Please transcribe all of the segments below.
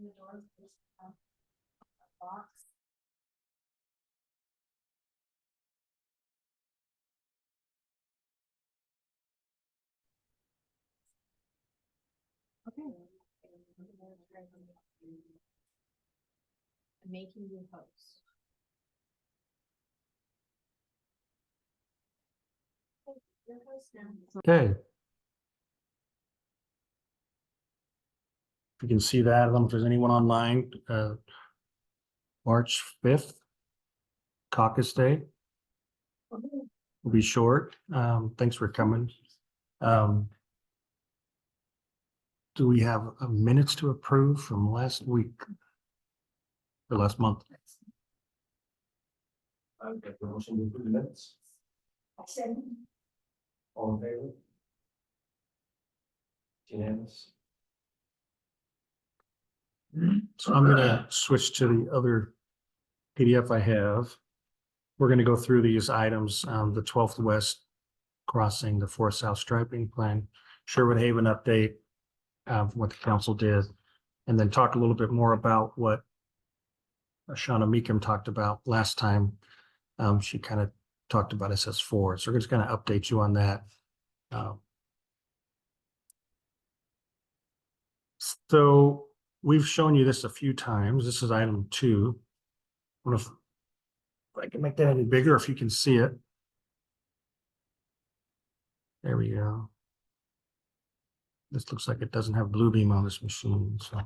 the doors, there's a box. Okay. Making you host. Your host now. Okay. If you can see that, I don't know if there's anyone online, March 5th, caucus day. Will be short. Thanks for coming. Do we have minutes to approve from last week? Or last month? I've got the motion to approve the minutes. All in favor? Unanimous. So I'm gonna switch to the other PDF I have. We're gonna go through these items, the 12th West crossing, the 4th South striping plan, Sherwood Haven update, what the council did, and then talk a little bit more about what Shauna Meekum talked about last time. She kind of talked about SS4, so we're just gonna update you on that. So we've shown you this a few times. This is item 2. I don't know if I can make that any bigger, if you can see it. There we go. This looks like it doesn't have blue beam on this machine, so.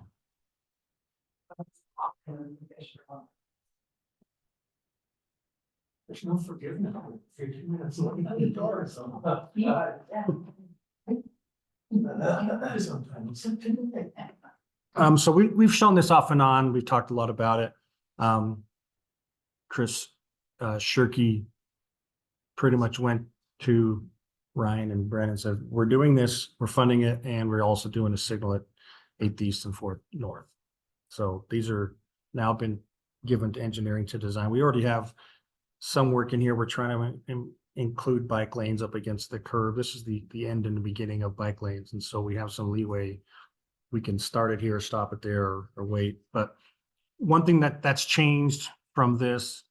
There's no forgiveness. 15 minutes looking at the door. So we've shown this off and on. We've talked a lot about it. Chris Shirkey pretty much went to Ryan and Brandon and said, we're doing this, we're funding it, and we're also doing a signal at 8th East and 4th North. So these are now been given to engineering to design. We already have some work in here. We're trying to include bike lanes up against the curb. This is the end and the beginning of bike lanes. And so we have some leeway. We can start it here, stop it there, or wait. But one thing that's changed from this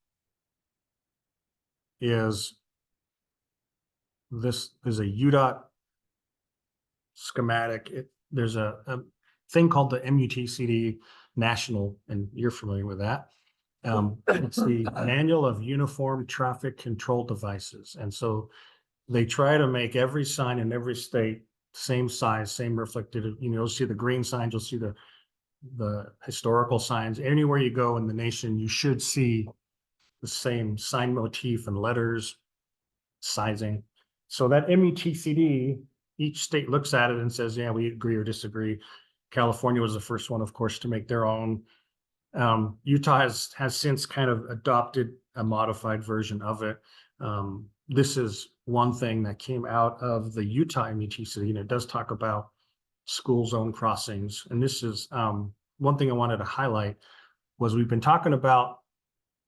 is this is a UDOT schematic. There's a thing called the MUTCD National, and you're familiar with that. It's the Manual of Uniform Traffic Control Devices. And so they try to make every sign in every state same size, same reflected. You'll see the green signs, you'll see the historical signs. Anywhere you go in the nation, you should see the same sign motif and letters, sizing. So that MUTCD, each state looks at it and says, yeah, we agree or disagree. California was the first one, of course, to make their own. Utah has since kind of adopted a modified version of it. This is one thing that came out of the Utah MUTCD, and it does talk about school zone crossings. And this is one thing I wanted to highlight was we've been talking about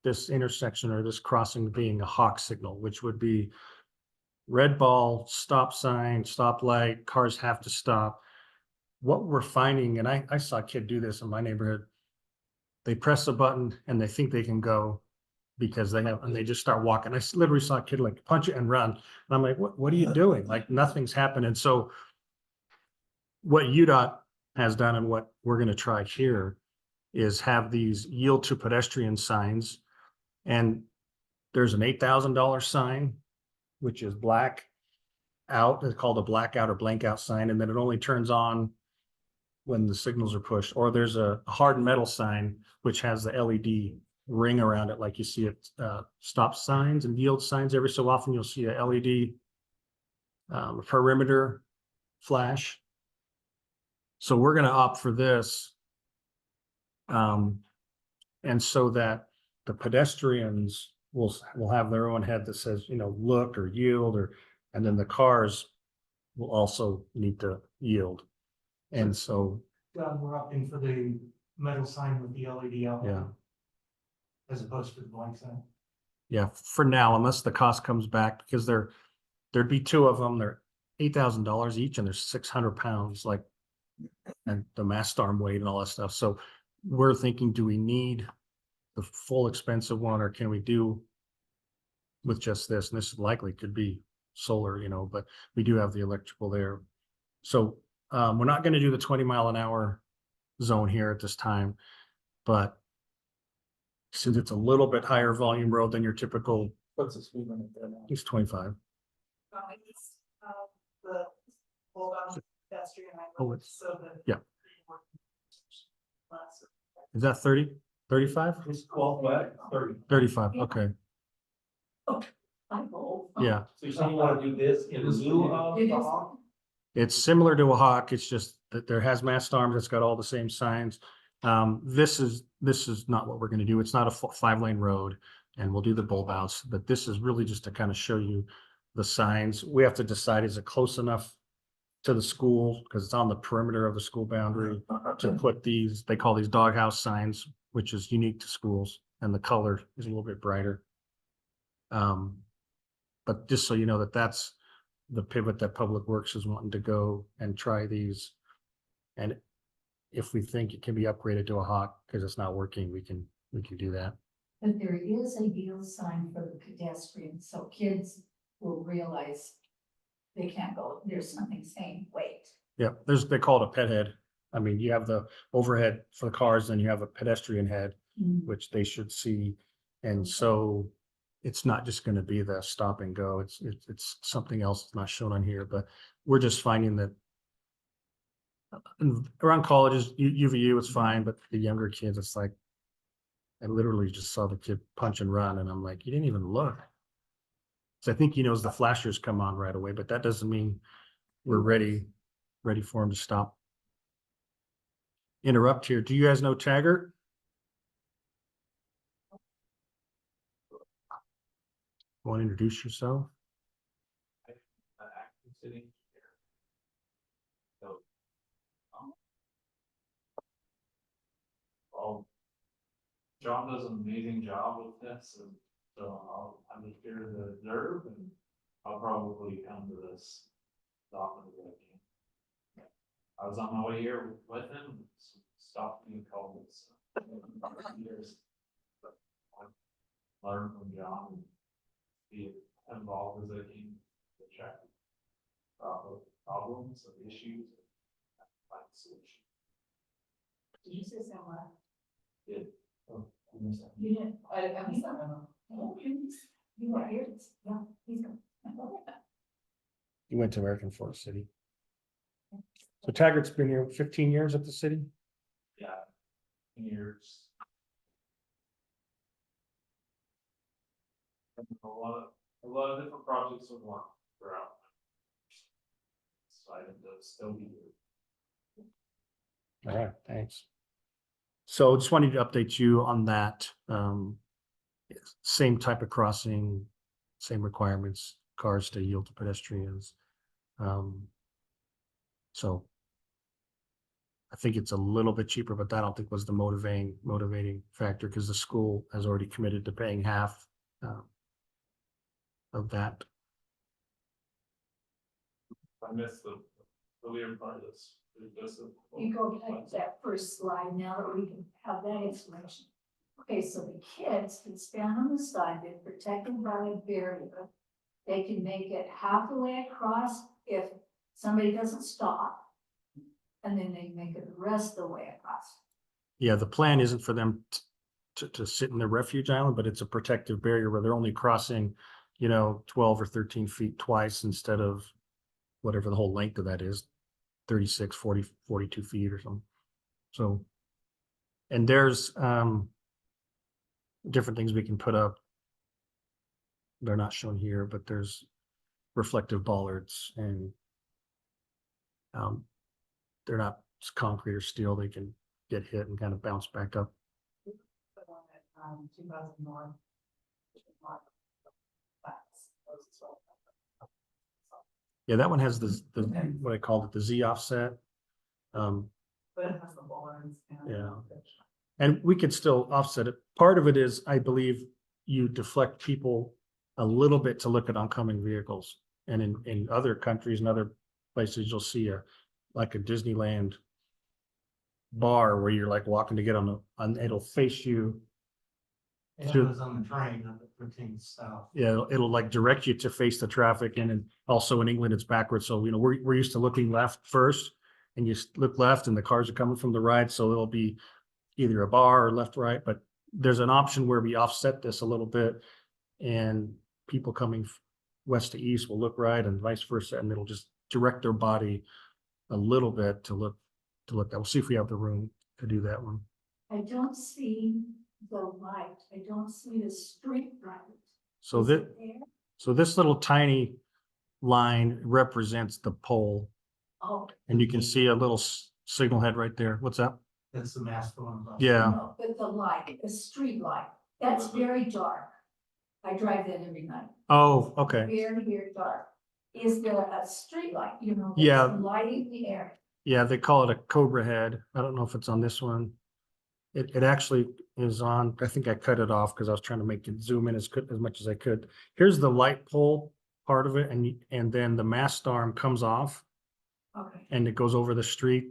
this intersection or this crossing being a hawk signal, which would be red ball, stop sign, stop light, cars have to stop. What we're finding, and I saw a kid do this in my neighborhood, they press a button and they think they can go because they just start walking. I literally saw a kid like punch it and run. And I'm like, what are you doing? Like nothing's happened. And so what UDOT has done and what we're going to try here is have these yield to pedestrian signs. And there's an $8,000 sign, which is black out. It's called a blackout or blank out sign. And then it only turns on when the signals are pushed. Or there's a hard metal sign, which has the LED ring around it, like you see it, stop signs and yield signs. Every so often you'll see a LED perimeter flash. So we're going to opt for this. And so that the pedestrians will have their own head that says, look or yield, and then the cars will also need to yield. And so we're opting for the metal sign with the LED out. Yeah. As opposed to the blank sign. Yeah, for now, unless the cost comes back, because there'd be 2 of them. They're $8,000 each, and they're 600 pounds, like, and the mast arm weight and all that stuff. So we're thinking, do we need the full expensive one, or can we do with just this? And this likely could be solar, but we do have the electrical there. So we're not going to do the 20-mile-an-hour zone here at this time, but since it's a little bit higher volume road than your typical, What's the speed limit there now? it's 25. It's, the, hold on, pedestrian. Oh, it's- So the. yeah. Is that 30, 35? It's 12 wet, 30. 35, okay, I'm old. yeah. So you saying you want to do this in lieu of It the is. hawk? It's similar to a hawk, it's just that there has mast arms, it's got all the same signs. This is not what we're gonna do, it's not a 5-lane road, and we'll do the bulb outs, but this is really just to kind of show you the signs. We have to decide, is it close enough to the school, because it's on the perimeter of the school boundary, to put these, they call these doghouse signs, which is unique to schools, and the color is a little bit brighter. But just so you know that that's the pivot that Public Works is wanting to go and try these. And if we think it can be upgraded to a hawk because it's not working, we can do that. But there is a yield sign for the pedestrians, so kids will realize they can't go, there's something saying, wait. Yeah, they call it a pet head. I mean, you have the overhead for the cars, and you have a pedestrian head, which they should see. And so it's not just going to be the stop and go. It's something else that's not shown on here, but we're just finding that around colleges, UVU, it's fine, but the younger kids, it's like, I literally just saw the kid punch and run, and I'm like, you didn't even look. So I think he knows the flashers come on right away, but that doesn't mean we're ready for him to stop. Interrupt here. Do you guys know Taggart? Want to introduce yourself? Acting city engineer. So, John does an amazing job with this, and so I'm just here to observe, and I'll probably come to this as often as I can. I was on my way here with him, stopped me and called this. Years. But I learned from John and be involved as I can to check problems and issues and find a solution. Did you say something? Did oh, I missed that. You didn't, I missed that. Oh, goodness. You were here, yeah, he's gone. He went to American Forest City. So Taggart's been here 15 years at the city. yeah, years. A lot of different projects with one throughout. So I think they'll still be here. All right, thanks. So just wanted to update you on that. Same type of crossing, same requirements, cars to yield to pedestrians. So I think it's a little bit cheaper, but that I don't think was the motivating factor, because the school has already committed to paying half of that. I missed the weird part of this. You go back to that first slide now that we can have that information. Okay, so the kids can stand on the side, they're protected by a barrier. They can make it half the way across if somebody doesn't stop. And then they make it the rest of the way across. Yeah, the plan isn't for them to sit in the refuge island, but it's a protective barrier where they're only crossing, 12 or 13 feet twice instead of whatever the whole length of that is, 36, 40, 42 feet or something. So, and there's different things we can put up. They're not shown here, but there's reflective bollards, and they're not concrete or steel. They can get hit and kind of bounce back up. The one at, 2001. Yeah, that one has the what I called it, the Z offset. But it has the bollards. Yeah. And we could still offset it. Part of it is, I believe, you deflect people a little bit to look at oncoming vehicles. And in other countries and other places, you'll see like a Disneyland bar where you're like walking to get on, it'll face you. It Sure. was on the train on the 13th south. Yeah, it'll like direct you to face the traffic, and then also in England, it's backwards. So, we're used to looking left first, and you look left and the cars are coming from the right, so it'll be either a bar or left, right, but there's an option where we offset this a little bit, and people coming west to east will look right and vice versa, and it'll just direct their body a little bit to look that. We'll see if we have the room to do that one. I don't see the light, I don't see the street light. So Is that, it there? so this little tiny line represents the pole, Oh, and you can see a little signal head right there. What's that? That's the mast going across. Yeah, no, but the light, the street light, that's very dark. I drive that every night. oh, okay. Very, very dark. Is there a street light, that's Yeah. lighting the area? Yeah, they call it a Cobra head. I don't know if it's on this one. It actually is on, I think I cut it off because I was trying to make it zoom in as much as I could. Here's the light pole part of it, and then the mast arm comes off Okay, and it goes over the street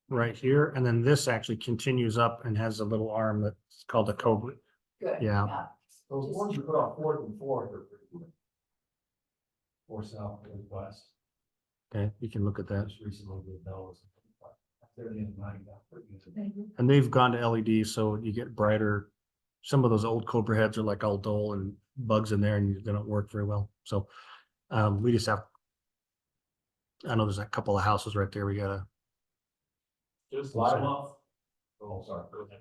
right here. And then this actually continues up and has a little arm that's called a Cobra. good. Yeah. Those ones you put on Fourth and Fourth are pretty good. Or south and west. Okay, you can look at that. Just recently with those. They're in mind, pretty good. Thank you. And they've gone to LED, so you get brighter. Some of those old Cobra heads are like all dull and bugs in there, and they don't work very well. So we just have, I know there's a couple of houses right there. We gotta, Just Live live off. Oh, sorry. Go ahead.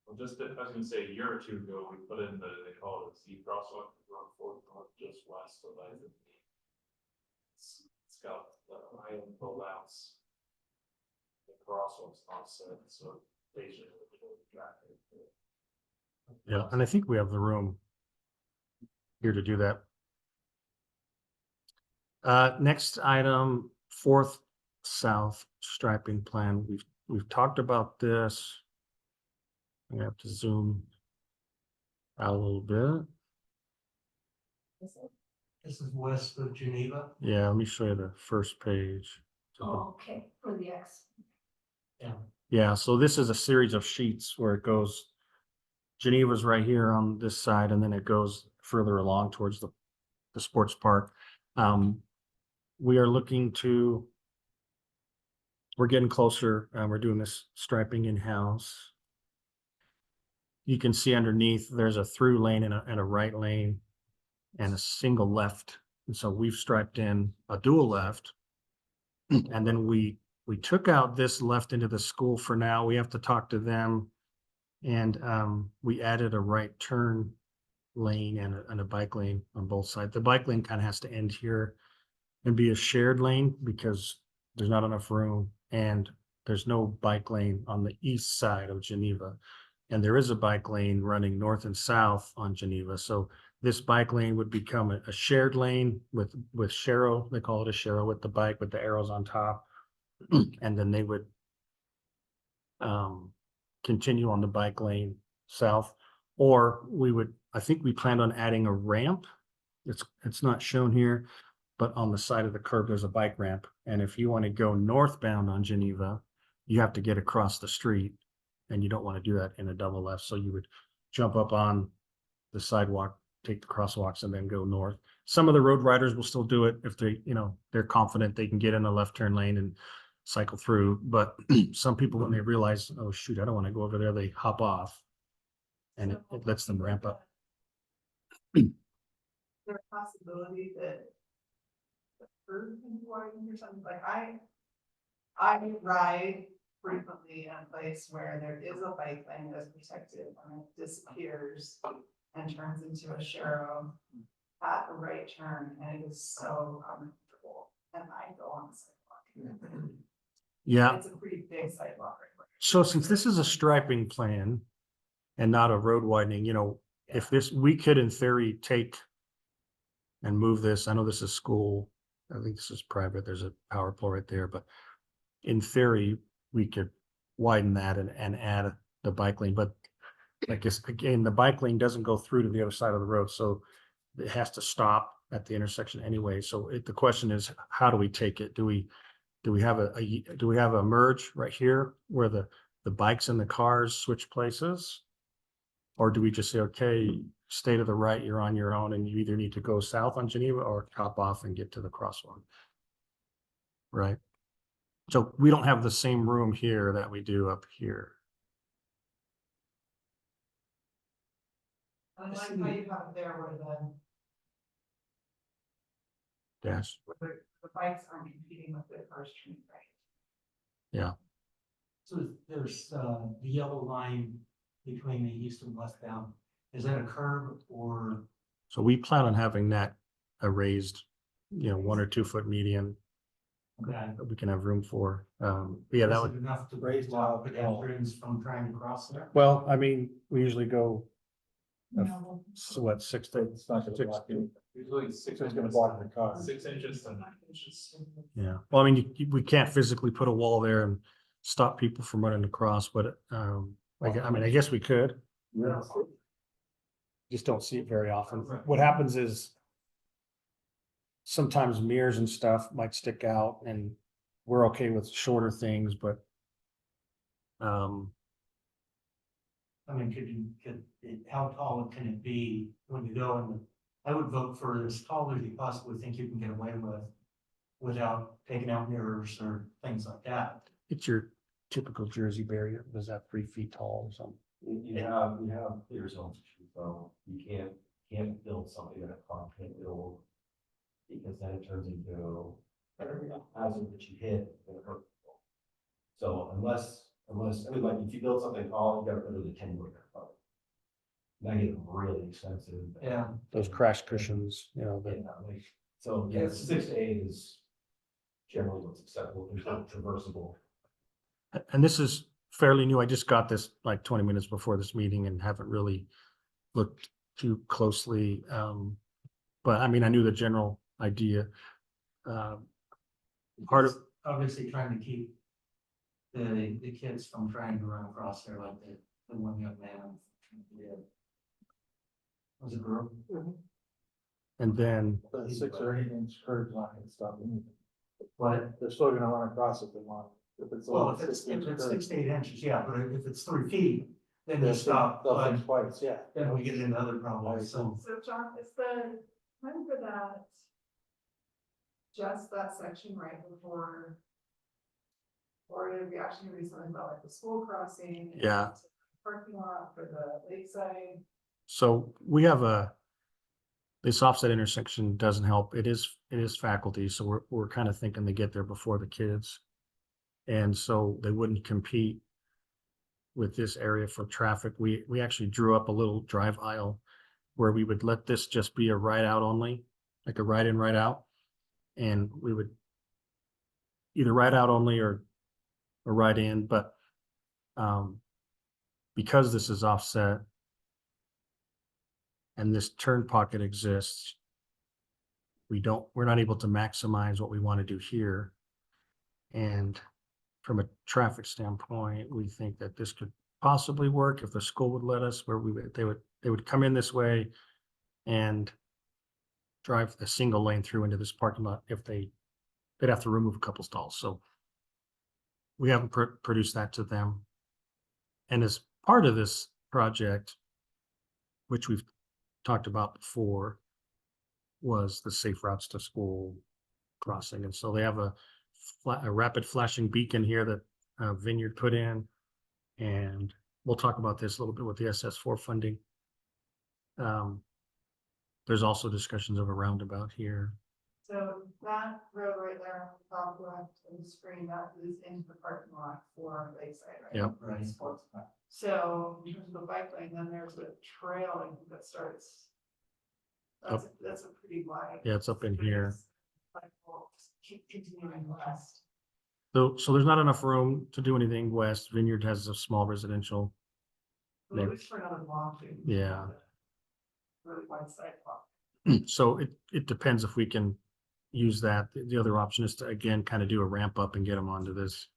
Well, just, I was gonna say, a year or two ago, we put in they call it a Z crosswalk, run forward, north, just west of I. It's got the island rollouts. The crosswalks offset, so station. yeah, and I think we have the room here to do that. Next item, fourth south striping plan. We've talked about this. I'm gonna have to zoom out a little bit. This is west of Geneva. Yeah, let me show you the first page. Oh, okay, for the X. Yeah. Yeah, so this is a series of sheets where it goes, Geneva's right here on this side, and then it goes further along towards the sports park. We are looking to, we're getting closer. We're doing this striping in-house. You can see underneath, there's a through lane and a right lane and a single left. And so we've striped in a dual left. And then we took out this left into the school for now. We have to talk to them. And we added a right turn lane and a bike lane on both sides. The bike lane kind of has to end here and be a shared lane because there's not enough room, and there's no bike lane on the east side of Geneva. And there is a bike lane running north and south on Geneva. So this bike lane would become a shared lane with Sherrow. They call it a Sherrow with the bike with the arrows on top. And then they would continue on the bike lane south, or I think we planned on adding a ramp. It's not shown here, but on the side of the curb, there's a bike ramp. And if you want to go northbound on Geneva, you have to get across the street, and you don't want to do that in a double left. So you would jump up on the sidewalk, take the crosswalks, and then go north. Some of the road riders will still do it if they're confident they can get in a left turn lane and cycle through. But some people, when they realize, oh shoot, I don't want to go over there, they hop off, and it lets them ramp up. Is there a possibility that the curb can be widened or something? Like I ride frequently in a place where there is a bike lane that's protected and it disappears and turns into a Sherrow at a right turn, and it is so uncomfortable. And I go on the sidewalk. Yeah. It's a pretty big sidewalk right there. So since this is a striping plan and not a road widening, if we could in theory take and move this, I know this is school, I think this is private, there's a power pole right there, but in theory, we could widen that and add the bike lane, but I guess, again, the bike lane doesn't go through to the other side of the road, so it has to stop at the intersection anyway. So the question is, how do we take it? Do we do we have do we have a merge right here where the bikes and the cars switch places? Or do we just say, okay, stay to the right, you're on your own and you either need to go south on Geneva or top off and get to the crosswalk? Right? So we don't have the same room here that we do up here. I like how you have it there where Yes. the bikes aren't competing with the first street, right? So there's, the yellow line between the east and westbound, is that a curb or? So we plan on having that a raised, 1 or 2 foot median that we can have room for. Yeah, that Is would, it enough to Raised block out, pedestrians from trying to cross there? well, I mean, we usually go, No, so what, 6 to, It's not gonna block you. Usually It's just gonna block the car. 6 inches to 9 inches. yeah. Well, I mean, we can't physically put a wall there and stop people from running across, but, I guess we could. Yeah. Just don't see it very often. What happens is sometimes mirrors and stuff might stick out and we're okay with shorter things, but I mean, how tall can it be when you go in? I would vote for as tall as you possibly think you can get away with without taking out mirrors or things like that. it's your typical Jersey barrier. Was that 3 feet tall or something? You have clear zones, so you can't build something that a car can't build. Because then it turns into a hazard that you hit and it hurt people. So unless, I mean, like, if you build something tall, you gotta put it in 10 foot. That get really expensive. Yeah. Those crash cushions, Yeah, like, so, yeah, 6 to 8 is generally what's acceptable, there's no traversable. and this is fairly new. I just got this like 20 minutes before this meeting and haven't really looked too closely. But I mean, I knew the general idea. Part of, It's obviously trying to keep the kids from trying to run across there like the one young man did. Was a girl? and then, The 6 or 8 inch curb's not gonna stop anything. What? They're still gonna run across if they want. If it's Well, only if it's 6 inch 6 to curb, 8 inches, yeah, but if it's 3 feet, then you they'll stop, they'll but think twice, yeah. then we get into other problems, so. So John, is the time for that just that section right before? Or did we actually read something about like the school crossing? and Yeah. Parking lot for the lakeside? so we have this offset intersection doesn't help. It is faculty. So we're kind of thinking to get there before the kids. And so they wouldn't compete with this area for traffic. We actually drew up a little drive aisle where we would let this just be a ride out only, like a ride in, ride out. And we would either ride out only or ride in, but because this is offset and this turn pocket exists, we're not able to maximize what we want to do here. And from a traffic standpoint, we think that this could possibly work if the school would let us, where they would come in this way and drive a single lane through into this parking lot. If they'd have to remove a couple stalls. So we haven't produced that to them. And as part of this project, which we've talked about before, was the safe routes to school crossing. And so they have a rapid flashing beacon here that Vineyard put in. And we'll talk about this a little bit with the SS4 funding. There's also discussions of a roundabout here. So that road right there, on the top left of the screen, that is into the parking lot for Lakeside, right? Yep. Right. So in terms of the bike lane, then there's a trail I think that starts. That's a pretty wide. Yeah, it's up in here. Like, we'll keep continuing west. So there's not enough room to do anything west. Vineyard has a small residential. At least for another block. too. Yeah. Really wide sidewalk. So it depends if we can use that. The other option is to, again, kind of do a ramp up and get them onto this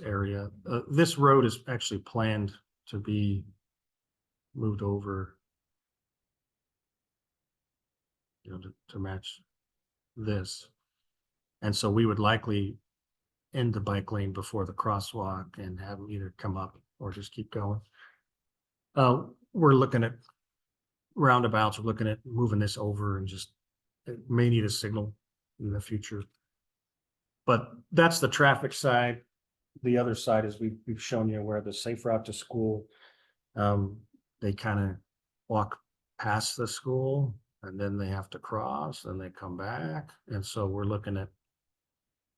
area. This road is actually planned to be moved over, to match this. And so we would likely end the bike lane before the crosswalk and have them either come up or just keep going. We're looking at roundabouts, we're looking at moving this over and just, it may need a signal in the future. But that's the traffic side. The other side is we've shown you where the safe route to school, they kind of walk past the school and then they have to cross and they come back. And so we're looking at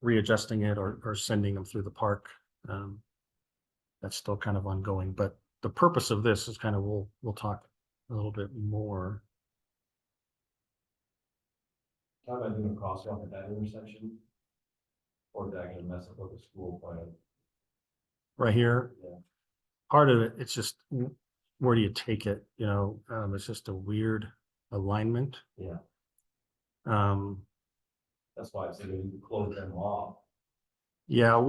readjusting it or sending them through the park. That's still kind of ongoing, but the purpose of this is kind of, we'll talk a little bit more. How about doing a crosswalk at that intersection? Or is that gonna mess up with the school plan? Right here, Yeah. part of it, it's just, where do you take it? You know, it's just a weird alignment. Yeah. Um, That's why I said we can close them off. yeah,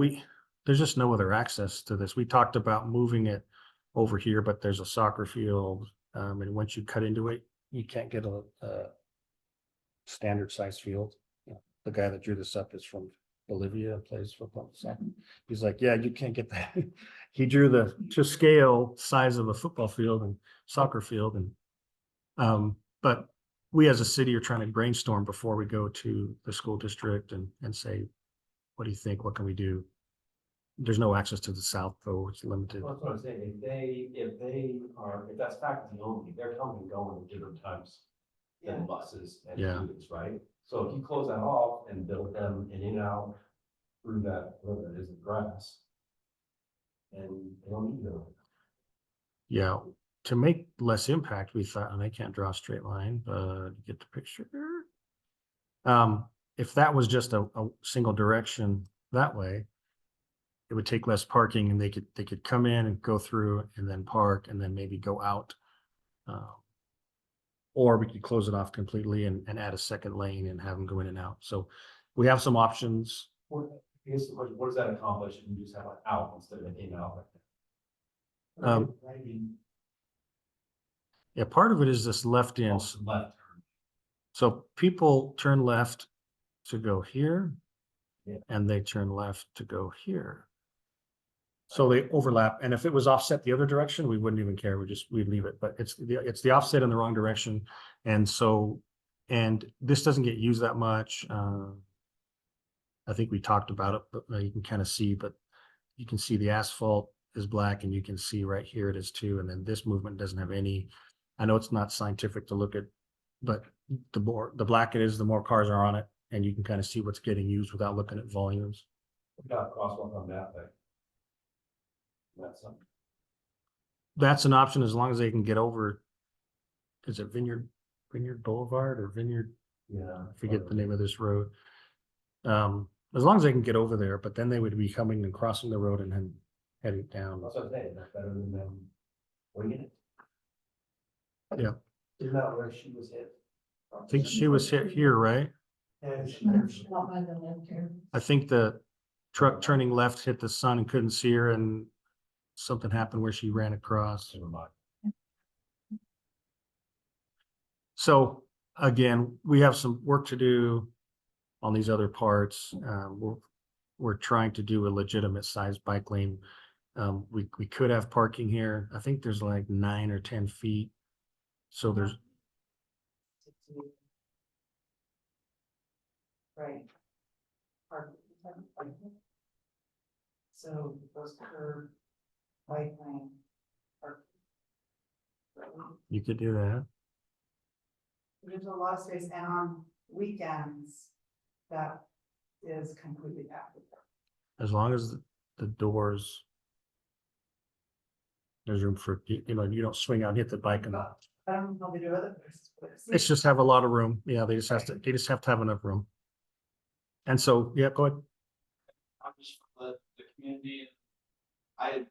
there's just no other access to this. We talked about moving it over here, but there's a soccer field. And once you cut into it, you can't get a standard size field. The guy that drew this up is from Bolivia, plays football. So he's like, yeah, you can't get that. He drew the to scale size of a football field and soccer field. And but we as a city are trying to brainstorm before we go to the school district and say, what do you think? What can we do? There's no access to the south, though. It's limited. Well, that's what I'm saying, if that's faculty only, they're coming and going at different times than buses and Yeah. students, right? So if you close that off and build them in and out through that, road that isn't grass. And they don't need to. Yeah, to make less impact, we thought, and I can't draw a straight line, but you get the picture. If that was just a single direction that way, it would take less parking and they could come in and go through and then park and then maybe go out. Or we could close it off completely and add a second lane and have them go in and out. So we have some options. I guess the question, what does that accomplish if you just have like out instead of an in out? Yeah, part of it is this left in. Left. So people turn left to go here. Yeah. And they turn left to go here. So they overlap. And if it was offset the other direction, we wouldn't even care. We'd leave it, but it's the offset in the wrong direction. And so, and this doesn't get used that much. I think we talked about it, but you can kind of see, but you can see the asphalt is black and you can see right here it is too. And then this movement doesn't have any, I know it's not scientific to look at, but the black it is, the more cars are on it. And you can kind of see what's getting used without looking at volumes. We got a crosswalk on that thing. That's something. That's an option as long as they can get over. Is it Vineyard Boulevard or Vineyard? Yeah. I forget the name of this road. As long as they can get over there, but then they would be coming and crossing the road and then heading down. That's what I'm saying, that's better than them winging it. Yeah. Isn't that where she was hit? I think she was hit here, right? I think the truck turning left hit the sun and couldn't see her and something happened where she ran across. Never mind. So again, we have some work to do on these other parts. We're trying to do a legitimate sized bike lane. We could have parking here. I think there's like 9 or 10 feet. So there's, Right. So those curved bike lane. you could do that. There's a lot of space, and on weekends, that is completely active. As long as the doors, there's room for, you know, you don't swing out and hit the bike and I don't know how they do other places, but it's just have a lot of room. Yeah, they just have to have enough room. And so, yeah, go ahead. I'm just from the community. I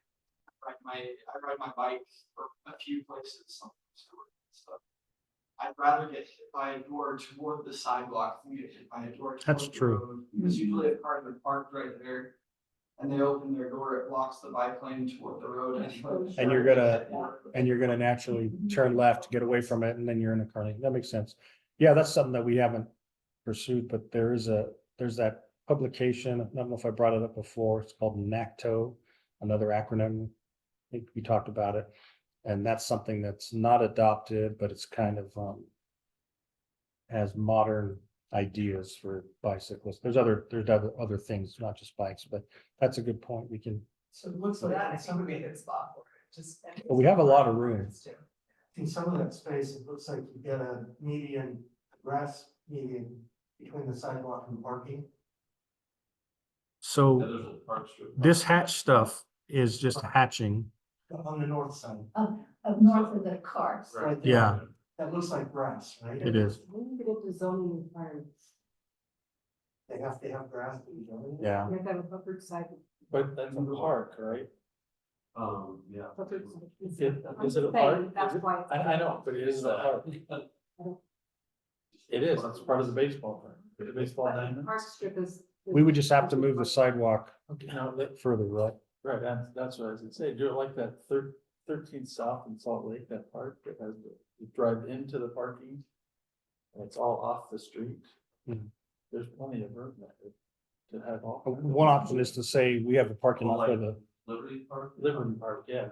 ride my bike for a few places, some stuff. I'd rather get hit by a door toward the sidewalk than get hit by a door. That's toward the true. road, because usually if cars are parked right there and they open their door, it blocks the bike lane toward the road. And you're gonna naturally turn left, get away from it, and then you're in a car lane. That makes sense. Yeah, that's something that we haven't pursued, but there's that publication, I don't know if I brought it up before, it's called NACTO, another acronym. I think we talked about it, and that's something that's not adopted, but it's kind of, has modern ideas for bicyclists. There's other things, not just bikes, but that's a good point. We can, So it looks So like that in I think would some, be a good spot for it, just. But we have a lot of room. in some of that space, it looks like you get a median, grass median between the sidewalk and parking. so Yeah, there's a park strip. this hatch stuff is just hatching. On the north side. Of north of the cars. Right there. Yeah, That looks like grass, right? it is. When you get into zoning requirements, They have to have grass. to be zoned. Yeah. you have to have a buffered side. But that's a park, right? Yeah. buffered side. Is it a I'm saying park? That's Is it? why. I know, but it is a park. It is, it's part of the baseball park, the baseball diamond. Park strip is. We would just have to move the sidewalk Okay, now, further, right? right, that's what I was gonna say, do it like that 13th South in Salt Lake, that park that has, you drive into the parking. And it's all off the street. Mhm. There's plenty of room there to have all. One option is to say we have a parking lot for the, Liberty Park? Liberty Park, yeah.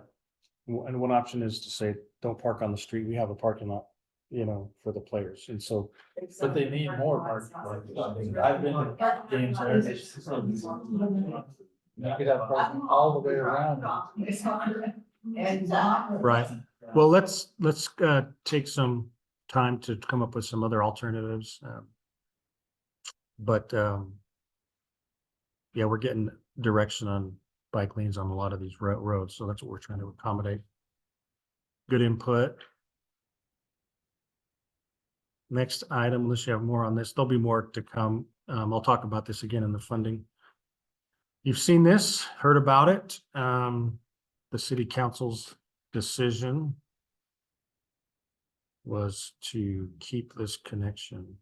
and one option is to say, don't park on the street. We have a parking lot, for the players. And so, But they need more parking. I've been to games there. You could have parking all the way around. And right. Well, let's take some time to come up with some other alternatives. But yeah, we're getting direction on bike lanes on a lot of these roads, so that's what we're trying to accommodate. Good input. Next item, unless you have more on this, there'll be more to come. I'll talk about this again in the funding. You've seen this, heard about it. The city council's decision was to keep this connection.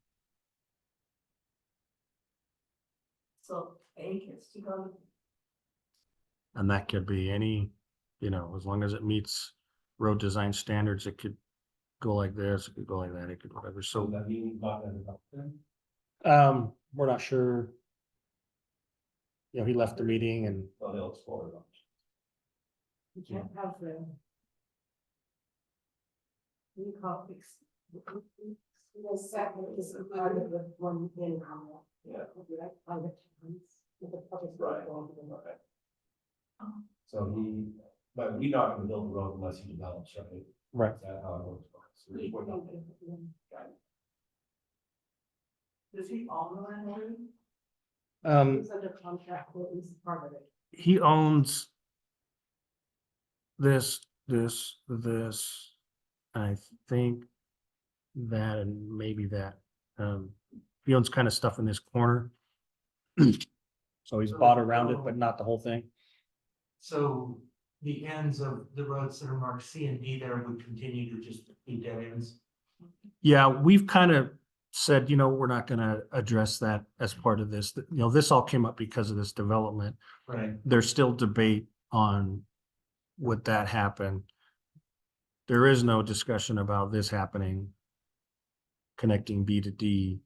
So acres to go. And that could be any, as long as it meets road design standards, it could go like this, it could go like that, it could whatever. So So, that means not gonna adopt them? we're not sure. He left the meeting and So they'll explore it. You can't have the. What do you call it? The second is a part of the one in common. Yeah. Like private ones, with the public Right. going to them. Okay. So but we're not gonna build the road unless he develops, right? right. Is that how it works? So we're not- Does he own the land already? It's under contract, or at least part of it. He owns this, I think that, and maybe that. He owns kind of stuff in this corner. So he's bought around it, but not the whole thing. So the ends of the roads that are marked C and D there would continue to just be dead ends. Yeah, we've kind of said, we're not gonna address that as part of this. This all came up because of this development. Right. There's still debate on would that happen. There is no discussion about this happening, connecting B to D.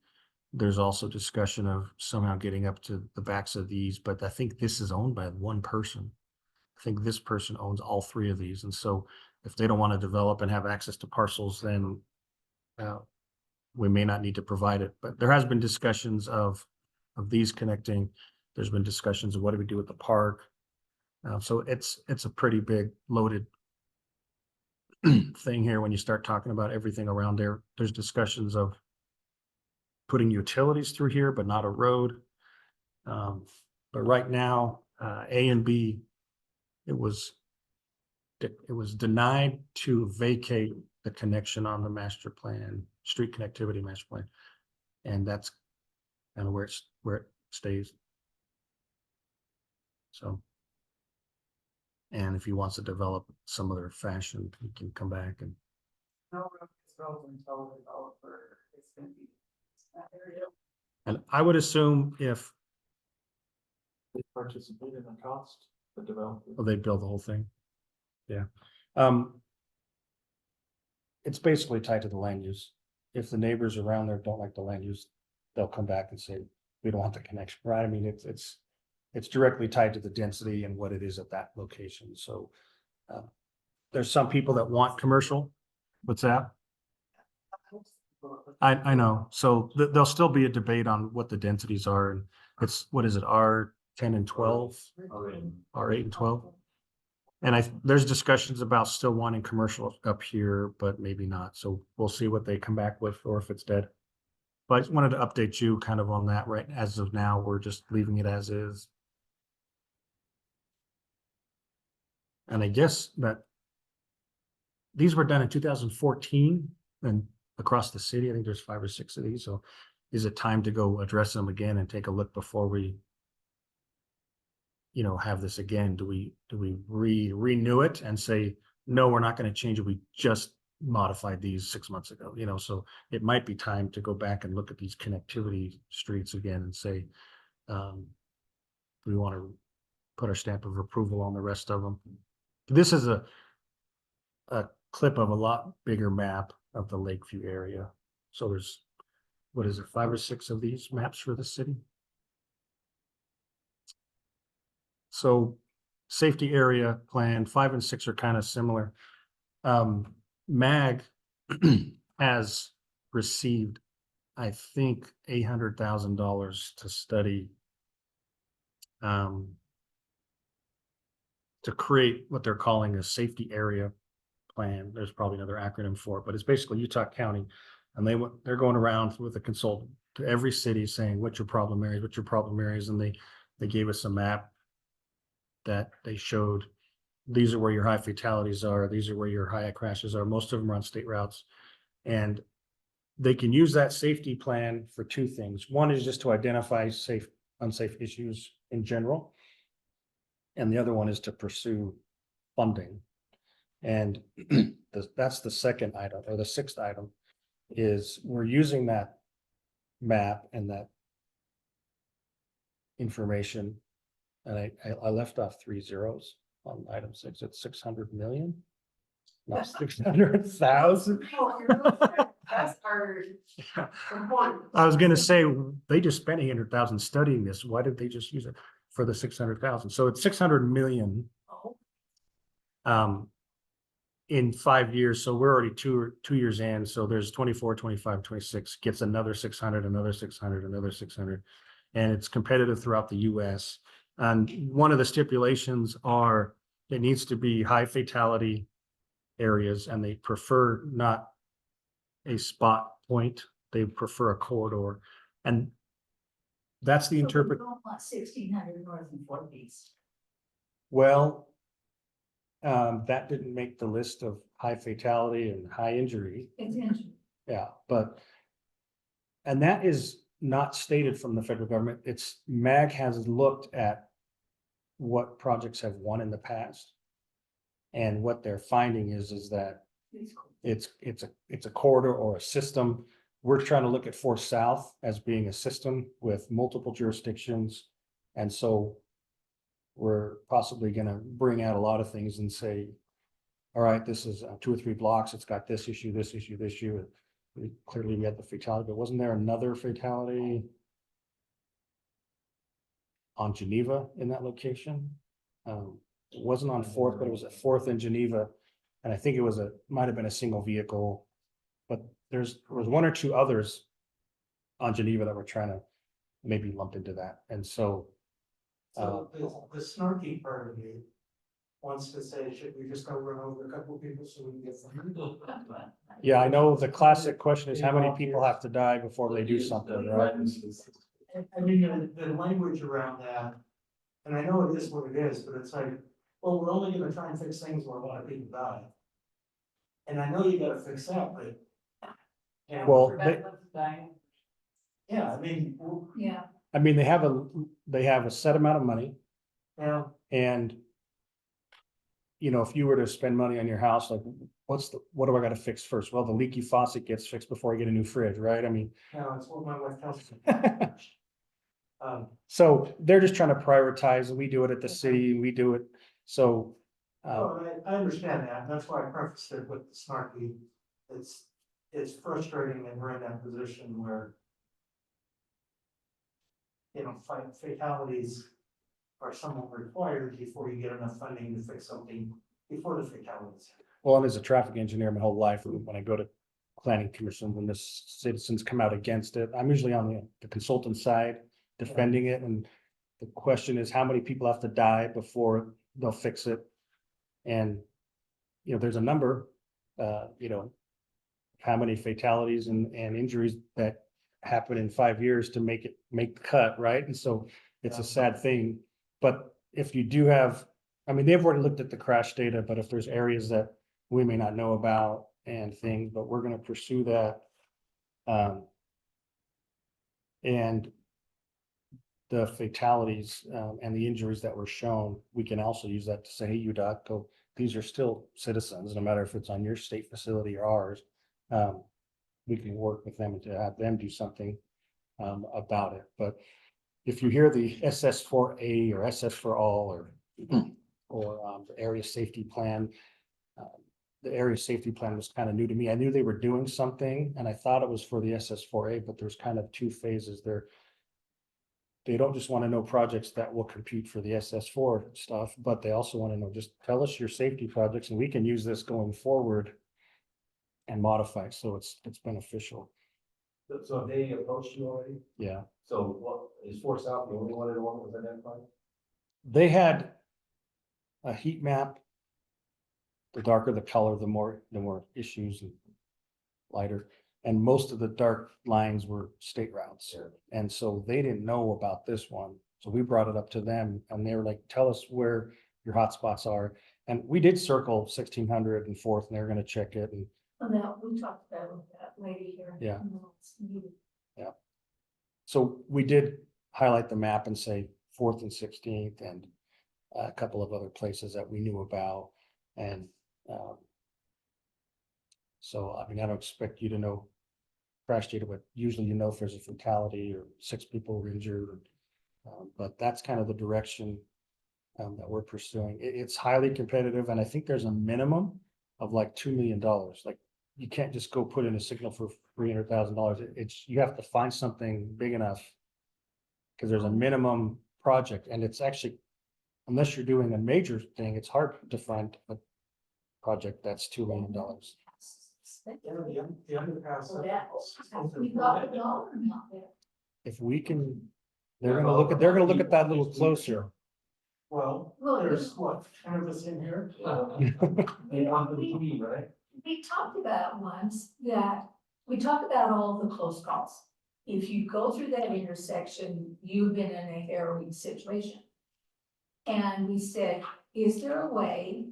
There's also discussion of somehow getting up to the backs of these, but I think this is owned by one person. I think this person owns all three of these, and so if they don't want to develop and have access to parcels, then we may not need to provide it. But there has been discussions of these connecting. There's been discussions of what do we do with the park. So it's a pretty big loaded thing here when you start talking about everything around there. There's discussions of putting utilities through here, but not a road. But right now, A and B, it was denied to vacate the connection on the master plan, street connectivity master plan. And that's kind of where it stays. So. And if he wants to develop some other fashion, he can come back and. No road is built until the developer is gonna be in that area. And I would assume if They participate in the cost, the developer. they build the whole thing. Yeah. It's basically tied to the land use. If the neighbors around there don't like the land use, they'll come back and say, we don't want the connection, right? I mean, it's directly tied to the density and what it is at that location, so. There's some people that want commercial. What's that? I know, so there'll still be a debate on what the densities are, and it's, what is it, R10 and 12? R8 and 12? And there's discussions about still wanting commercial up here, but maybe not, so we'll see what they come back with, or if it's dead. But I just wanted to update you kind of on that, right? As of now, we're just leaving it as is. And I guess that these were done in 2014 and across the city. I think there's 5 or 6 of these. So is it time to go address them again and take a look before we, have this again? Do we renew it and say, no, we're not going to change it. We just modified these 6 months ago, so it might be time to go back and look at these connectivity streets again and say, we want to put our stamp of approval on the rest of them. This is a clip of a lot bigger map of the Lakeview area. So there's, what is it, 5 or 6 of these maps for the city? So safety area plan 5 and 6 are kind of similar. MAG has received, I think, $800,000 to study to create what they're calling a safety area plan. There's probably another acronym for it, but it's basically Utah County, and they're going around with a consultant to every city saying, what's your problem areas, and they gave us a map that they showed, these are where your high fatalities are, these are where your high crashes are. Most of them are on state routes, and they can use that safety plan for 2 things. One is just to identify unsafe issues in general, and the other one is to pursue funding. And that's the second item, or the 6th item, is we're using that map and that information. And I left off 3 zeros on item 6. It's 600 million, not 600,000. That's our important. I was gonna say, they just spent 800,000 studying this. Why did they just use it for the 600,000? So it's 600 million. In 5 years, so we're already two years in, so there's 24, 25, 26, gets another 600, another 600, another 600, and it's competitive throughout the US. And one of the stipulations are it needs to be high fatality areas, and they prefer not a spot point, they prefer a corridor, and that's the So we interpret. don't want 1600 north and 4 east. Well, that didn't make the list of high fatality and high injury. It's engine. Yeah, and that is not stated from the federal government. It's MAG has looked at what projects have won in the past. And what they're finding is that it's a corridor or a system. We're trying to look at 4 South as being a system with multiple jurisdictions. And so we're possibly going to bring out a lot of things and say, all right, this is 2 or 3 blocks. It's got this issue, this issue, this issue. Clearly we had the fatality, but wasn't there another fatality on Geneva in that location? It wasn't on 4th, but it was at 4th in Geneva. And I think might have been a single vehicle, but there was 1 or 2 others on Geneva that we're trying to maybe lump into that. And so So the snarky part of me wants to say, should we just go run over a couple of people so we can get some? yeah, I know the classic question is how many people have to die before they do something, right? I mean, the language around that, and I know it is what it is, but it's like, well, we're only gonna try and fix things where a lot of people die. And I know you gotta fix that, but. Well, Yeah, I mean, Yeah, I mean, they have a set amount of money, yeah, and if you were to spend money on your house, like what do I got to fix first? Well, the leaky faucet gets fixed before I get a new fridge, right? I mean, it's what my wife tells me. so they're just trying to prioritize. We do it at the city, we do it. So, I understand that. That's why I prefaced it with the snarky. It's frustrating and we're in that position where fatalities are somewhat required before you get enough funding to fix something before the fatalities. Well, and as a traffic engineer my whole life, when I go to planning commission, when the citizens come out against it, I'm usually on the consultant side defending it. And the question is, how many people have to die before they'll fix it? And, there's a number, how many fatalities and injuries that happen in 5 years to make the cut, right? And so it's a sad thing. But if you do have, I mean, they've already looked at the crash data, but if there's areas that we may not know about and things, but we're gonna pursue that. And the fatalities and the injuries that were shown, we can also use that to say, hey, UDOT, go, these are still citizens, no matter if it's on your state facility or ours. We can work with them to have them do something about it. But if you hear the SS4A or SS for all or the area safety plan, the area safety plan was kind of new to me. I knew they were doing something and I thought it was for the SS4A, but there's kind of two phases there. They don't just want to know projects that will compete for the SS4 stuff, but they also want to know, just tell us your safety projects and we can use this going forward and modify it so it's beneficial. So have they approached you already? Yeah. So what is 4 South the only one that was identified? They had a heat map. The darker the color, the more issues and lighter. And most of the dark lines were state routes. Sure. And so they didn't know about this one. So we brought it up to them and they were like, tell us where your hotspots are. And we did circle 1600 and 4th and they're going to check it. And And that, we talked about with that lady here. Yeah. in the last meeting. so we did highlight the map and say 4th and 16th and a couple of other places that we knew about. And so, I mean, I don't expect you to know crash data, but usually if there's a fatality or 6 people were injured. But that's kind of the direction that we're pursuing. It's highly competitive, and I think there's a minimum of like $2 million. Like, you can't just go put in a signal for $300,000. It's, you have to find something big enough because there's a minimum project, and it's actually, unless you're doing a major thing, it's hard to find a project that's $2 million. The underpass. So that, we got the dollar amount there. If we can, they're gonna look at that a little closer. Well, Well, there's what, 10 of us in here? They want the TV, right? We talked about once that, we talked about all the close calls. If you go through that intersection, you've been in a harrowing situation. And we said, is there a way,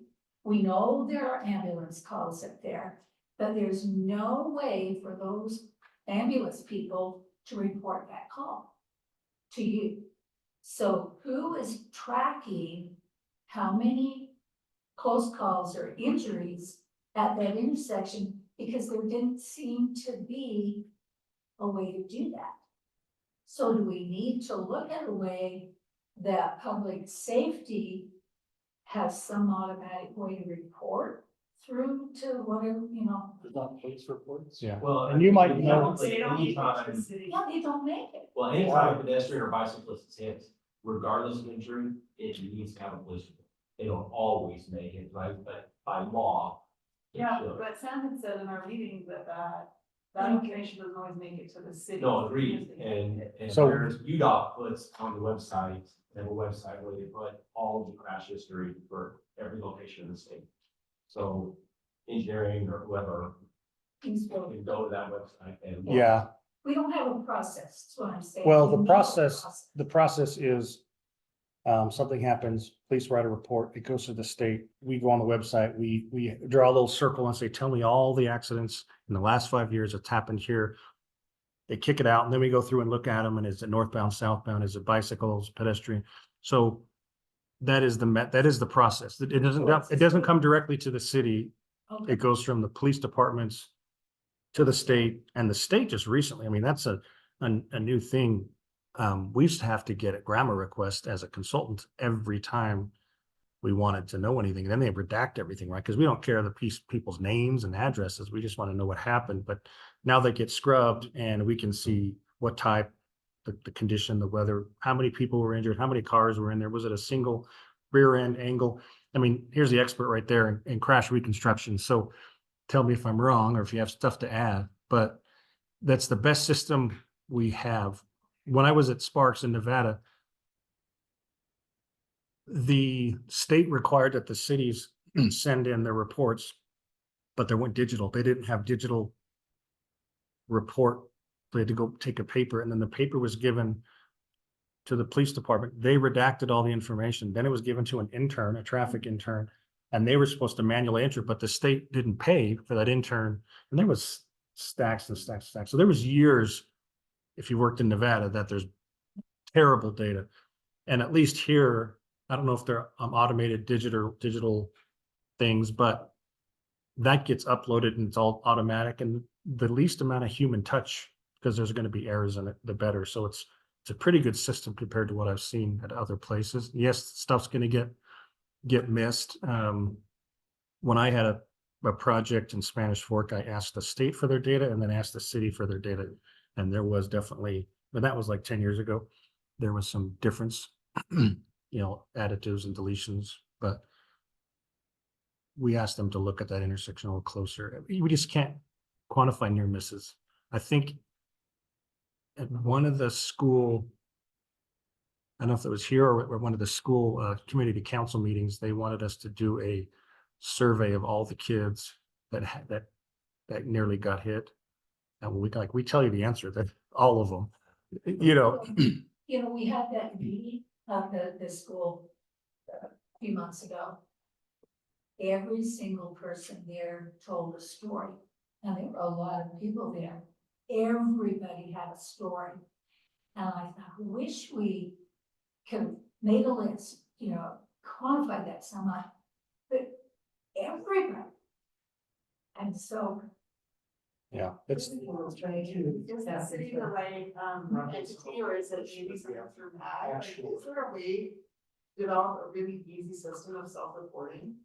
we know there are ambulance calls up there, but there's no way for those ambulance people to report that call to you. So who is tracking how many close calls or injuries at that intersection? Because there didn't seem to be a way to do that. So do we need to look at a way that public safety has some automatic way to report through to whatever, There's not police reports. Yeah. Well, And you might it know- sounds like They don't need anytime- the city. yeah, they don't make it. Well, anytime a pedestrian or bicyclist is hit, regardless of injury, it needs to have a police report. They don't always make it, right? But by law. it Yeah, should. but Sam had said in our meeting that information doesn't always make it to the city. No, agreed, and So- there's UDOT puts on the website, they have a website where they put all of the crash history for every location in the state. So engineering or whoever Things go- can go to that website and. look. Yeah, We don't have a process, that's what I'm saying. well, We the need a process is something happens, police write a report, it goes to the state, we go on the website, we draw a little circle and say, tell me all the accidents in the last 5 years that's happened here. They kick it out and then we go through and look at them and is it northbound, southbound, is it bicycles, pedestrian? So that is the process. It doesn't come directly to the city. Okay. It goes from the police departments to the state, and the state just recently, I mean, that's a new thing. We used to have to get a grammar request as a consultant every time we wanted to know anything. Then they redact everything, right? Because we don't care the people's names and addresses. We just want to know what happened. But now they get scrubbed and we can see what type, the condition, the weather, how many people were injured, how many cars were in there, was it a single rear end angle? I mean, here's the expert right there in crash reconstruction, so tell me if I'm wrong or if you have stuff to add, but that's the best system we have. When I was at Sparks in Nevada, the state required that the cities send in their reports, but they weren't digital. They didn't have digital report. They had to go take a paper, and then the paper was given to the police department. They redacted all the information. Then it was given to an intern, a traffic intern, and they were supposed to manually enter, but the state didn't pay for that intern. And there was stacks and stacks and stacks. So there was years, if you worked in Nevada, that there's terrible data. And at least here, I don't know if they're automated digital things, but that gets uploaded and it's all automatic, and the least amount of human touch, because there's going to be errors in it, the better. So it's a pretty good system compared to what I've seen at other places. Yes, stuff's going to get missed. When I had a project in Spanish Fork, I asked the state for their data and then asked the city for their data. And there was definitely, but that was like 10 years ago. There was some difference, additives and deletions, but we asked them to look at that intersection a little closer. We just can't quantify near misses. I think at one of the school, I don't know if it was here or one of the school community council meetings, they wanted us to do a survey of all the kids that nearly got hit. And we tell you the answer, that all of them, We had that meeting at the school a few months ago. Every single person there told a story, and there were a lot of people there. Everybody had a story. And I thought, I wish we could make a list, quantify that somehow, but everybody. And so. yeah, it's, Is the city the right, entity, or is it maybe something through that? Like, is there a way to develop a really easy system of self-reporting?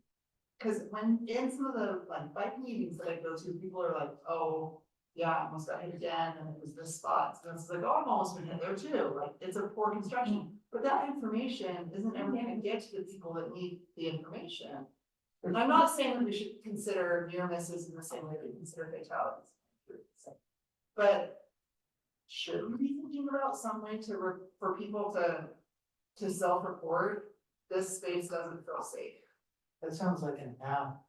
Cause when in some of the bike meetings that I go to, people are like, oh, yeah, I almost got hit again, and it was this spot. And it's like, oh, I've almost been hit there too. Like, it's a poor construction, but that information isn't ever gonna get to the people that need the information. And I'm not saying that we should consider near misses in the same way we consider fatalities. But should we be thinking about some way for people to self-report, this space doesn't feel safe? That sounds like an app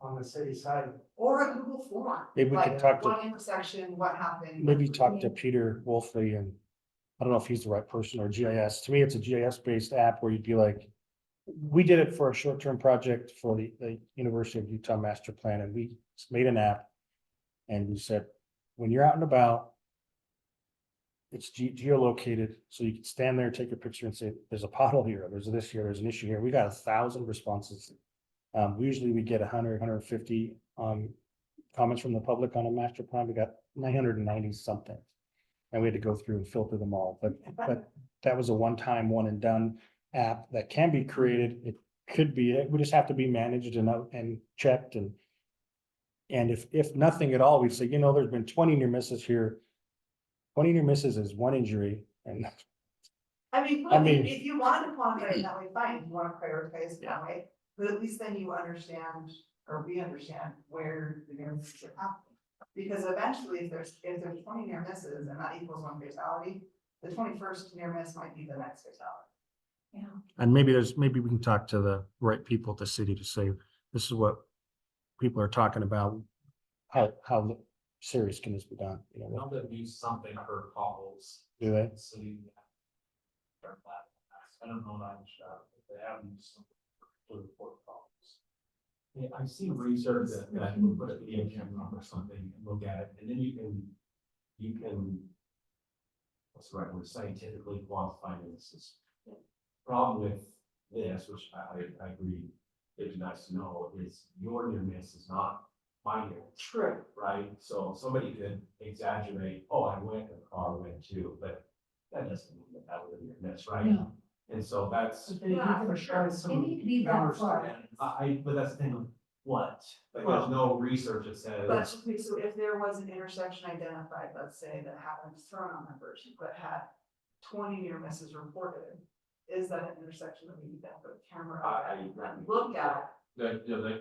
on the city side. Or a Google form. Maybe we could talk to- What intersection, what happened? maybe talk to Peter Wolfley, and I don't know if he's the right person, or GIS. To me, it's a GIS based app where you'd be like, we did it for a short-term project for the University of Utah master plan, and we made an app. And we said, when you're out and about, it's geolocated, so you can stand there, take a picture and say, there's a pothole here, there's this here, there's an issue here. We got 1,000 responses. Usually we get 100, 150 comments from the public on a master plan. We got 990 something. And we had to go through and filter them all. But that was a one-time, one and done app that can be created. It could be, it would just have to be managed and checked. And if nothing at all, we say, there's been 20 near misses here. 20 near misses is one injury. And I mean, if you want to quantify it that way, fine, if you want to prioritize it that way, but at least then you understand, or we understand where the near misses are happening. Because eventually, if there's 20 near misses and that equals one fatality, the 21st near miss might be the next fatality. Yeah. And maybe we can talk to the right people at the city to say, this is what people are talking about. How serious can this be done? Now that do something for potholes. Do they? City. I don't know that much, if they have used something for report potholes. Yeah, I've seen research that will put a PM or something and look at it, and then you can, what's the right word, scientifically quantify this. Problem with this, which I agree, it's nice to know, is your near miss is not my near miss. True. Right? So somebody could exaggerate, oh, I went, and the car went too, but that doesn't mean that was a near miss, right? No. And so that's, Yeah, for sure. They need to be that far. but that's the thing, what? Like, there's no research that says. But, okay, so if there was an intersection identified, let's say, that happened to thrown on that version, but had 20 near misses reported, is that an intersection that we need to put a camera and look at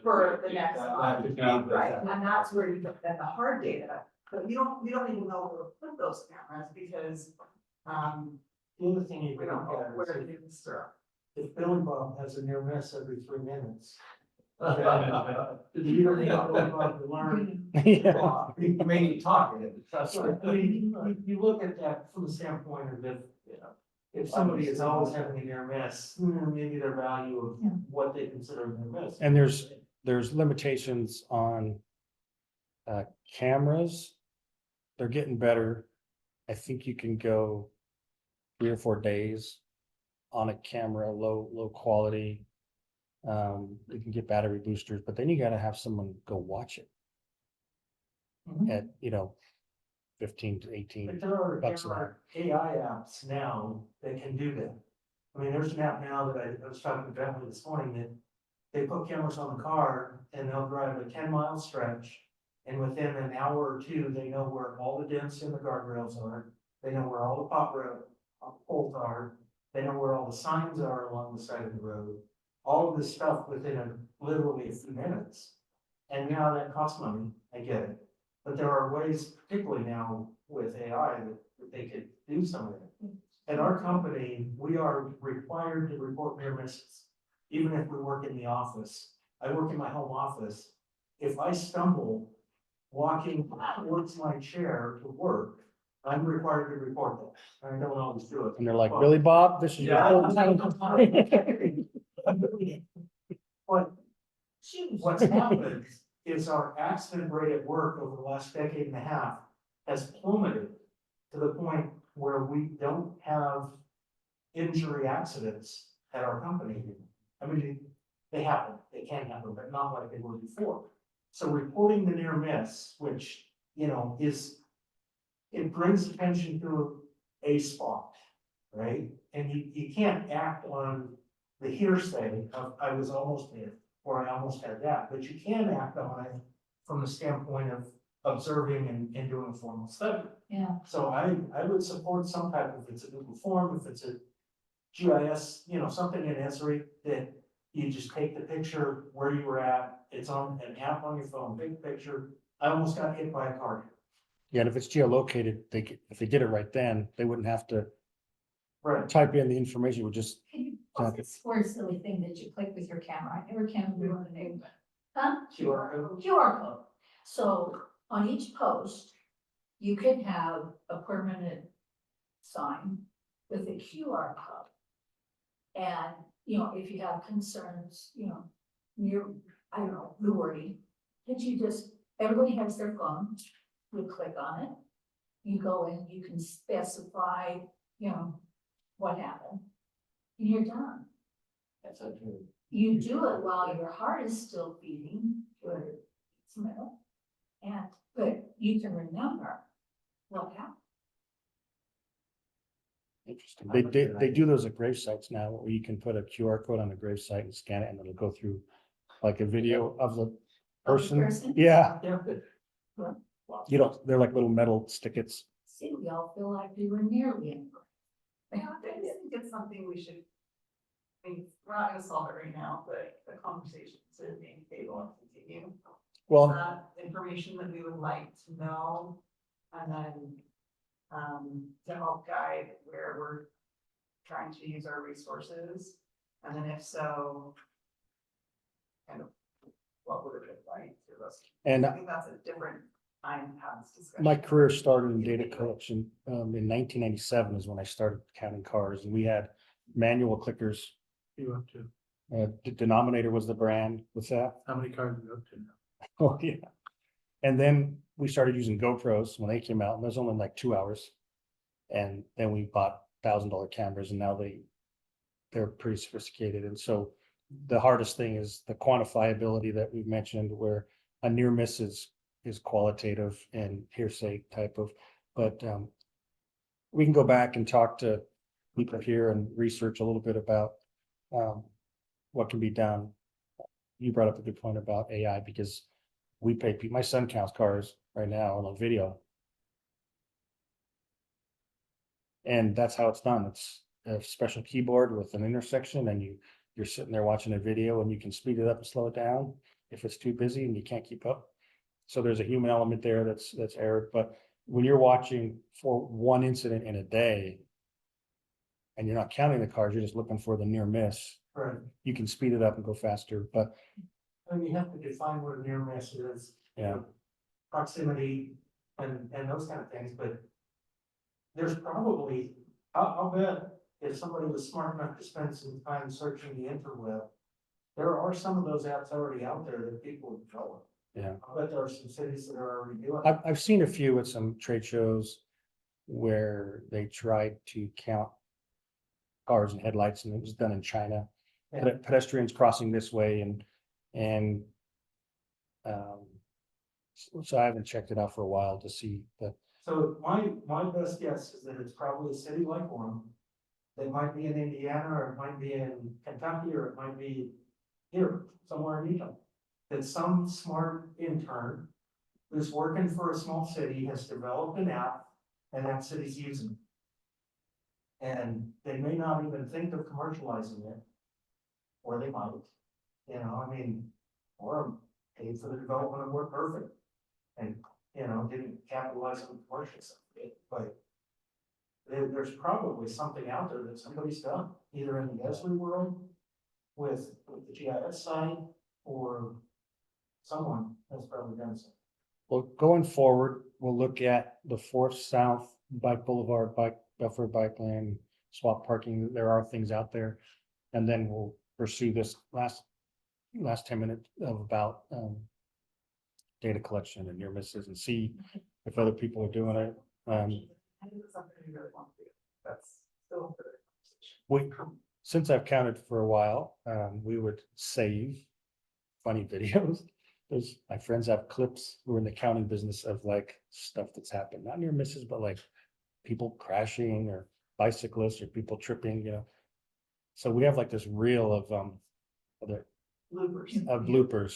for the next That could be. right? And that's where you put then the hard data, but we don't even know where to put those cameras because, The other thing you we can don't know look at where is to use the. if Billy Bob has a near miss every 3 minutes. You don't need Billy Bob to learn. Yeah. You may need to talk in it. I mean, you look at that from the standpoint of if somebody is always having a near miss, maybe their value of what they consider a near miss. And there's limitations on cameras. They're getting better. I think you can go 3 or 4 days on a camera, low quality. You can get battery boosters, but then you gotta have someone go watch it Mhm. at, 15 to 18. But there bucks an are hour. AI apps now that can do that. I mean, there's an app now that I was talking to Bentley this morning that they put cameras on the car and they'll drive a 10-mile stretch. And within an hour or two, they know where all the dents in the guardrails are. They know where all the poles are. They know where all the signs are along the side of the road. All of this stuff within literally a few minutes. And now that costs money, I get it. But there are ways, particularly now with AI, that they could do some of it. At our company, we are required to report near misses, even if we work in the office. I work in my home office. If I stumble walking towards my chair to work, I'm required to report that. I don't always do it. And they're like, really, Bob? This is your. But what's happened is our accident rate at work over the last decade and a half has plummeted to the point where we don't have injury accidents at our company. I mean, they happen, they can happen, but not like they were before. So reporting the near miss, which, it brings attention to a spot, right? And you can't act on the hearsay of, I was almost there, or I almost had that, but you can act on it from the standpoint of observing and doing a formal study. Yeah. So I would support some type of, if it's a Google form, if it's a GIS, something in Esri that you just take the picture where you were at, it's on an app on your phone, big picture. I almost got hit by a car. Yeah, and if it's geolocated, if they did it right then, they wouldn't have to Right. type in the information, it would just. What's this word silly thing that you click with your camera? I never can remember the name. Huh? QR code. QR code. So on each post, you can have a permanent sign with a QR code. And, if you have concerns, near, I don't know, the wording, that everybody has their phone, you click on it, you go in, you can specify, what happened, and you're done. That's not true. You do it while your heart is still beating, good, smell, but you can remember what happened. Interesting. They do those at grave sites now, where you can put a QR code on a grave site and scan it, and it'll go through like a video of the person. person? Yeah, Yeah. they're like little metal stickets. See, we all feel like we were nearly in. Yeah, I think it's something we should, we're not gonna solve it right now, but the conversation should be able and continue. Well, That information that we would like to know, and then, to help guide where we're trying to use our resources, and then if so, kind of, what would it look like to us? and I think that's a different time to have this discussion. my career started in data collection. In 1997 is when I started counting cars, and we had manual clickers. You up to, Denominator was the brand. What's that? how many cars are you up to now? Oh, yeah. And then we started using GoPros when they came out, and there's only like 2 hours. And then we bought $1,000 cameras, and now they're pretty sophisticated. And so the hardest thing is the quantifiability that we've mentioned, where a near miss is qualitative and hearsay type of, but we can go back and talk to people here and research a little bit about what can be done. you brought up a good point about AI because we pay, my son counts cars right now on a video. And that's how it's done. It's a special keyboard with an intersection and you're sitting there watching a video and you can speed it up and slow it down if it's too busy and you can't keep up. So there's a human element there that's errored, but when you're watching for one incident in a day and you're not counting the cars, you're just looking for the near miss, Right. you can speed it up and go faster, but I mean, you have to define what a near miss is. Yeah. Proximity and those kind of things, but there's probably, I'll bet if somebody was smart enough to spend some time searching the interweb, there are some of those apps already out there that people would develop. Yeah. I bet there are some cities that are already doing. I've seen a few at some trade shows where they tried to count cars and headlights, and it was done in China. Yeah. Pedestrians crossing this way and um, so I haven't checked it out for a while to see, but So my best guess is that it's probably a city like Orem. They might be in Indiana, or it might be in Kentucky, or it might be here, somewhere in Utah. That some smart intern who's working for a small city has developed an app and that city's using it. And they may not even think of commercializing it. Or they might, you know, I mean, or paid for the development of Work Perfect. And, you know, didn't capitalize on the commercial side of it, but there's probably something out there that somebody's done, either in the Esri world with the GIS side, or someone has probably done something. well, going forward, we'll look at the 4th South Bike Boulevard, buffer bike lane, swap parking. There are things out there. And then we'll pursue this last 10 minutes of about data collection and near misses and see if other people are doing it. I think it's something you really want to do. That's still a good conversation. Since I've counted for a while, we would save funny videos. My friends have clips who are in the counting business of like stuff that's happened, not near misses, but like people crashing or bicyclists or people tripping, you know. So we have like this reel of bloopers.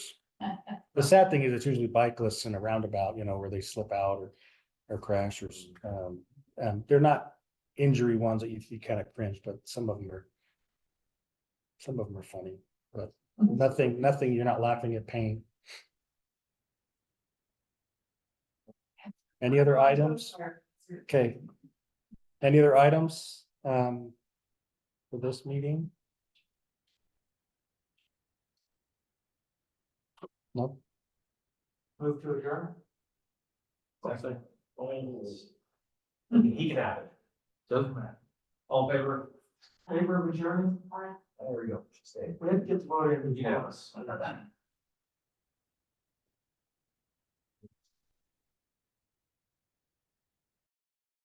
The sad thing is it's usually bicyclists in a roundabout, you know, where they slip out or crash or they're not injury ones that you kind of cringe, but some of them are funny, but nothing, you're not laughing at pain. Any other items? Okay. Any other items for this meeting? No? Move to adjourn? Second. He can have it. Doesn't matter. All in favor? Favor of adjourning? There we go. Stay. We have to get the vote in. Unanimous.